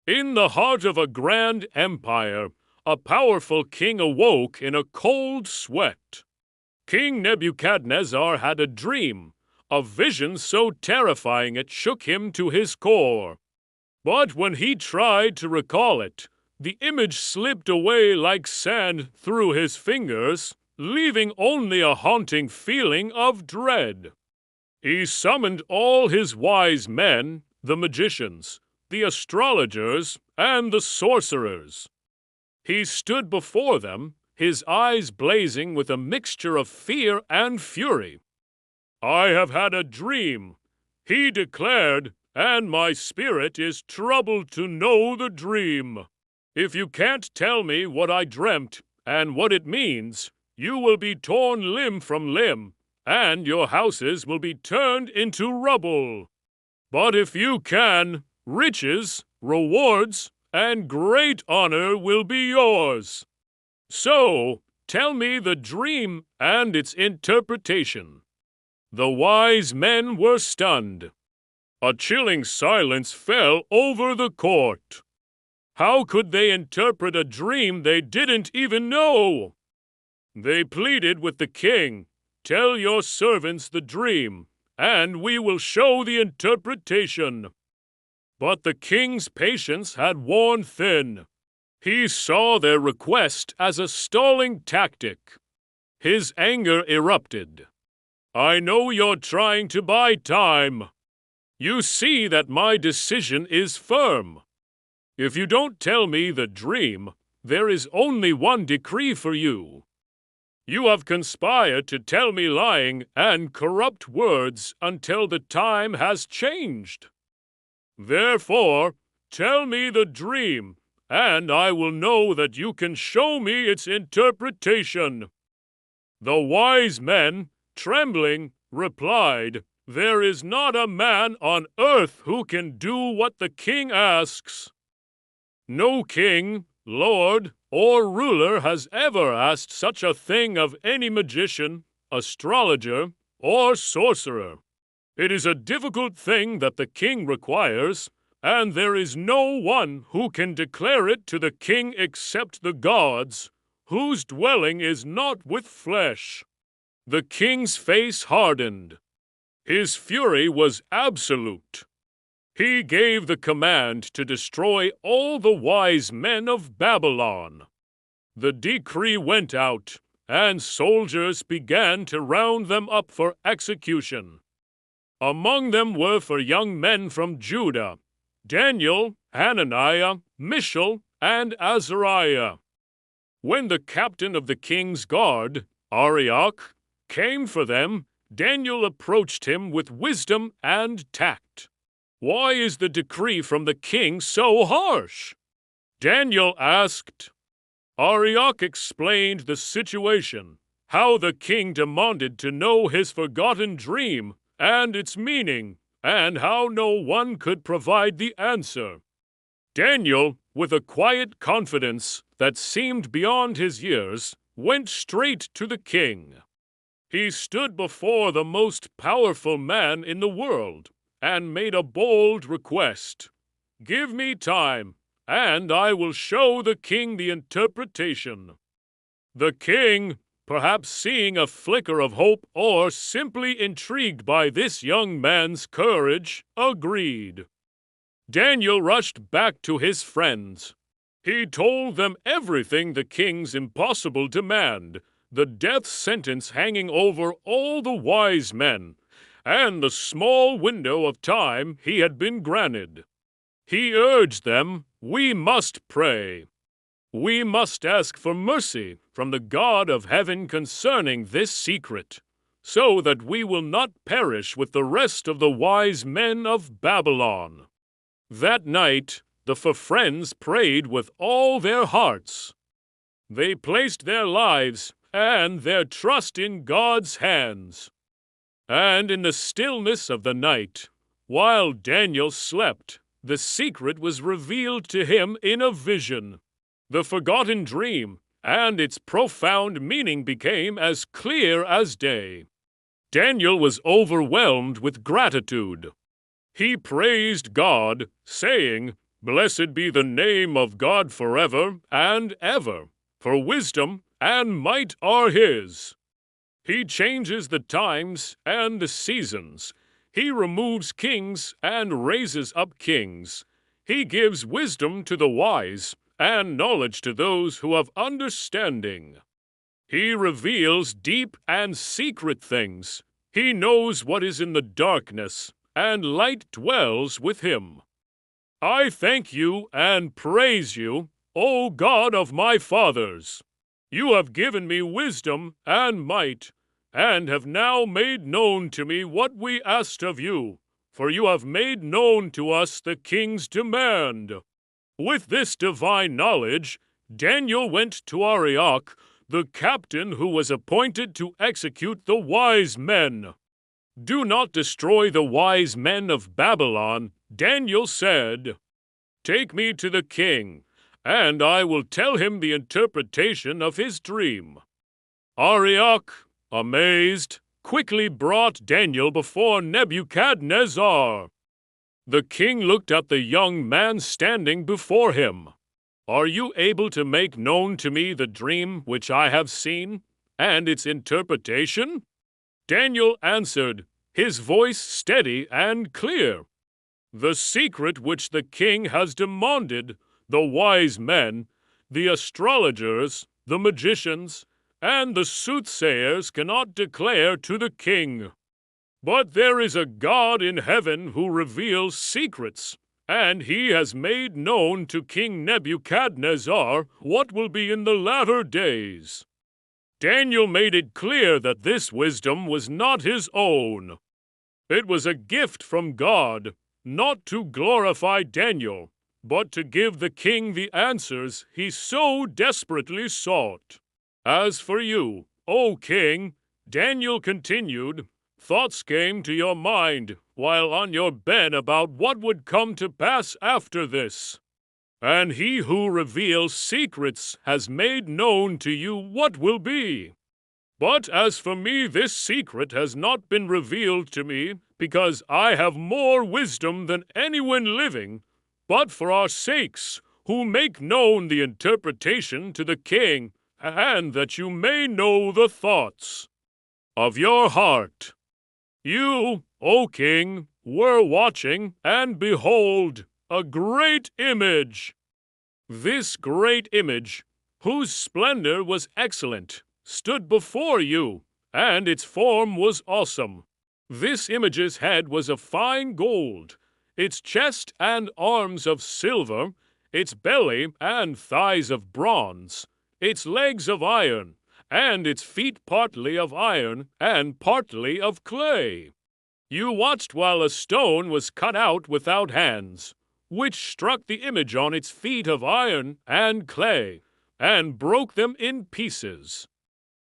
In the heart of a grand empire, a powerful king awoke in a cold sweat. King Nebuchadnezzar had a dream, a vision so terrifying it shook him to his core. But when he tried to recall it, the image slipped away like sand through his fingers, leaving only a haunting feeling of dread. He summoned all his wise men, the magicians, the astrologers, and the sorcerers. He stood before them, his eyes blazing with a mixture of fear and fury. "I have had a dream," he declared, "and my spirit is troubled to know the dream. If you can't tell me what I dreamt and what it means, you will be torn limb from limb, and your houses will be turned into rubble. But if you can, riches, rewards, and great honor will be yours. So, tell me the dream and its interpretation." The wise men were stunned. A chilling silence fell over the court. How could they interpret a dream they didn't even know? They pleaded with the king, "Tell your servants the dream, and we will show the interpretation." But the king's patience had worn thin. He saw their request as a stalling tactic. His anger erupted. "I know you're trying to buy time. You see that my decision is firm. If you don't tell me the dream, there is only one decree for you. You have conspired to tell me lying and corrupt words until the time has changed. Therefore, tell me the dream, and I will know that you can show me its interpretation." The wise men, trembling, replied, "There is not a man on earth who can do what the king asks. No king, lord, or ruler has ever asked such a thing of any magician, astrologer, or sorcerer. It is a difficult thing that the king requires, and there is no one who can declare it to the king except the gods, whose dwelling is not with flesh." The king's face hardened. His fury was absolute. He gave the command to destroy all the wise men of Babylon. The decree went out, and soldiers began to round them up for execution. Among them were for young men from Judah, Daniel, Hananiah, Mishael, and Azariah. When the captain of the king's guard, Arioch, came for them, Daniel approached him with wisdom and tact. "Why is the decree from the king so harsh?" Daniel asked. Arioch explained the situation, how the king demanded to know his forgotten dream and its meaning, and how no one could provide the answer. Daniel, with a quiet confidence that seemed beyond his years, went straight to the king. He stood before the most powerful man in the world and made a bold request. "Give me time, and I will show the king the interpretation." The king, perhaps seeing a flicker of hope or simply intrigued by this young man's courage, agreed. Daniel rushed back to his friends. He told them everything the king's impossible demand, the death sentence hanging over all the wise men, and the small window of time he had been granted. He urged them, "We must pray. We must ask for mercy from the God of heaven concerning this secret, so that we will not perish with the rest of the wise men of Babylon." That night, the friends prayed with all their hearts. They placed their lives and their trust in God's hands. And in the stillness of the night, while Daniel slept, the secret was revealed to him in a vision. The forgotten dream and its profound meaning became as clear as day. Daniel was overwhelmed with gratitude. He praised God, saying, Blessed be the name of God forever and ever, for wisdom and might are his. He changes the times and the seasons. He removes kings and raises up kings. He gives wisdom to the wise and knowledge to those who have understanding. He reveals deep and secret things. He knows what is in the darkness, and light dwells with him. I thank you and praise you, O God of my fathers. You have given me wisdom and might, and have now made known to me what we asked of you, for you have made known to us the king's demand. With this divine knowledge, Daniel went to Arioch, the captain who was appointed to execute the wise men. Do not destroy the wise men of Babylon, Daniel said. Take me to the king, and I will tell him the interpretation of his dream. Arioch, amazed, quickly brought Daniel before Nebuchadnezzar. The king looked at the young man standing before him. Are you able to make known to me the dream which I have seen, and its interpretation? Daniel answered, his voice steady and clear. The secret which the king has demanded, the wise men, the astrologers, the magicians, and the soothsayers cannot declare to the king. But there is a God in heaven who reveals secrets, and he has made known to King Nebuchadnezzar what will be in the latter days. Daniel made it clear that this wisdom was not his own. It was a gift from God, not to glorify Daniel, but to give the king the answers he so desperately sought. As for you, O king, Daniel continued, thoughts came to your mind while on your bed about what would come to pass after this. And he who reveals secrets has made known to you what will be. But as for me, this secret has not been revealed to me, because I have more wisdom than anyone living, but for our sakes, who make known the interpretation to the king, and that you may know the thoughts of your heart. You, O king, were watching, and behold, a great image. This great image, whose splendor was excellent, stood before you, and its form was awesome. This image's head was of fine gold, its chest and arms of silver, its belly and thighs of bronze, its legs of iron, and its feet partly of iron and partly of clay. You watched while a stone was cut out without hands, which struck the image on its feet of iron and clay, and broke them in pieces.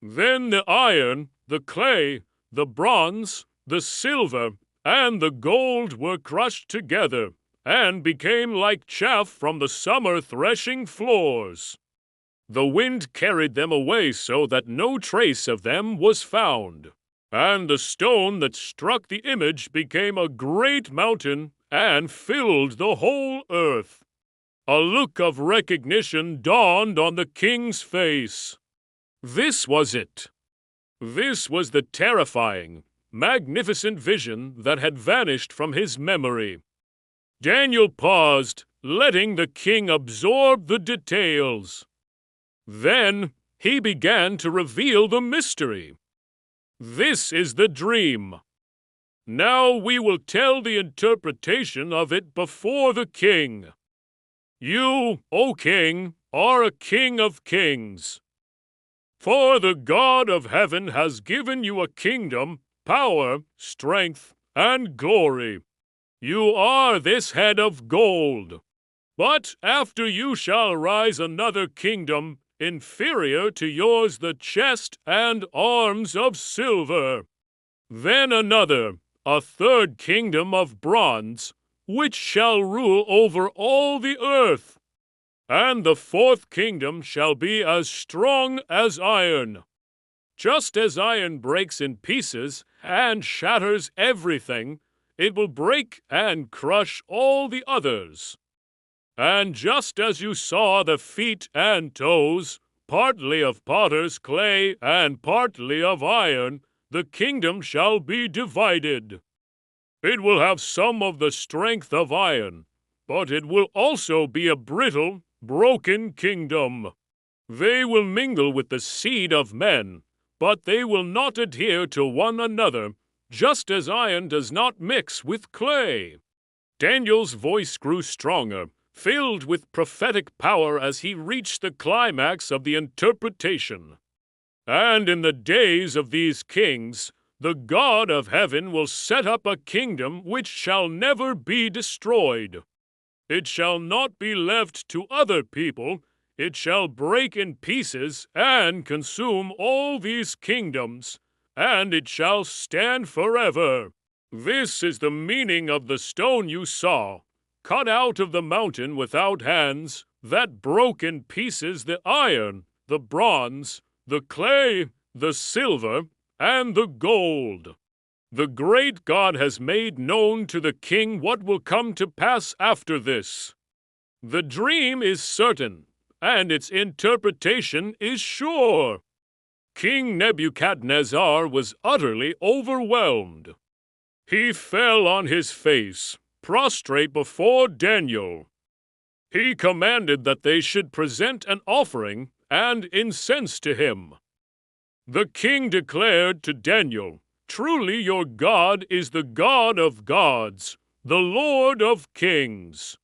Then the iron, the clay, the bronze, the silver, and the gold were crushed together, and became like chaff from the summer threshing floors. The wind carried them away so that no trace of them was found. And the stone that struck the image became a great mountain and filled the whole earth. A look of recognition dawned on the king's face. This was it. This was the terrifying, magnificent vision that had vanished from his memory. Daniel paused, letting the king absorb the details. Then he began to reveal the mystery. This is the dream. Now we will tell the interpretation of it before the king. You, O king, are a king of kings. For the God of heaven has given you a kingdom, power, strength, and glory. You are this head of gold. But after you shall rise another kingdom, inferior to yours, the chest and arms of silver. Then another, a third kingdom of bronze, which shall rule over all the earth. And the fourth kingdom shall be as strong as iron. Just as iron breaks in pieces and shatters everything, it will break and crush all the others. And just as you saw the feet and toes, partly of potter's clay and partly of iron, the kingdom shall be divided. It will have some of the strength of iron, but it will also be a brittle, broken kingdom. They will mingle with the seed of men, but they will not adhere to one another, just as iron does not mix with clay. Daniel's voice grew stronger, filled with prophetic power as he reached the climax of the interpretation. And in the days of these kings, the God of heaven will set up a kingdom which shall never be destroyed. It shall not be left to other people. It shall break in pieces and consume all these kingdoms, and it shall stand forever. This is the meaning of the stone you saw, cut out of the mountain without hands, that broke in pieces the iron, the bronze, the clay, the silver, and the gold. The great God has made known to the king what will come to pass after this. The dream is certain, and its interpretation is sure. King Nebuchadnezzar was utterly overwhelmed. He fell on his face, prostrate before Daniel. He commanded that they should present an offering and incense to him. The king declared to Daniel, "Truly your God is the God of gods, the Lord of kings,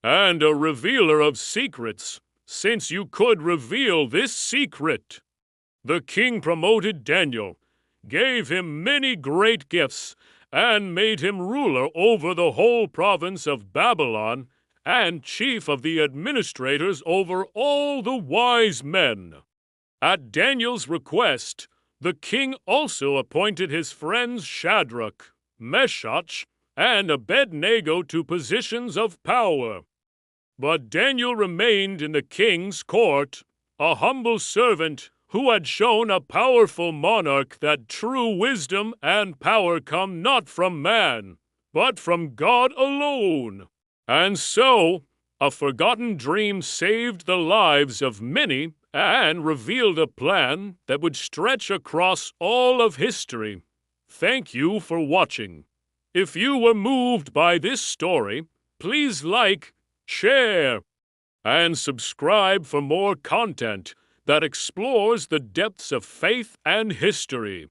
and a revealer of secrets, since you could reveal this secret." The king promoted Daniel, gave him many great gifts, and made him ruler over the whole province of Babylon, and chief of the administrators over all the wise men. At Daniel's request, the king also appointed his friends Shadrach, Meshach, and Abednego to positions of power. But Daniel remained in the king's court, a humble servant who had shown a powerful monarch that true wisdom and power come not from man, but from God alone. And so, a forgotten dream saved the lives of many and revealed a plan that would stretch across all of history. Thank you for watching. If you were moved by this story, please like, share, and subscribe for more content that explores the depths of faith and history.